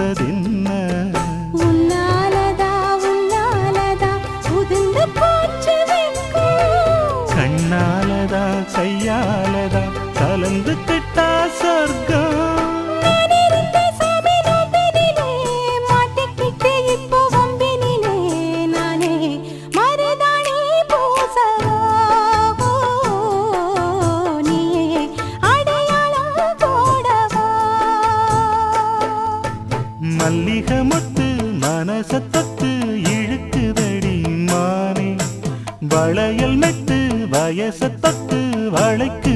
வந்ததென்ன உன்னாலதா உன்னாலதா உதிர்ந்து போச்சு வெட்கம் கண்ணாலதா கையாலதா கலந்து கிட்டா சொர்க்கம் மல்லிகை முத்து மனசத்தத்து இழுக்குதடி மானே வளையல் மெட்டு வயசத்தத்து வளைக்கு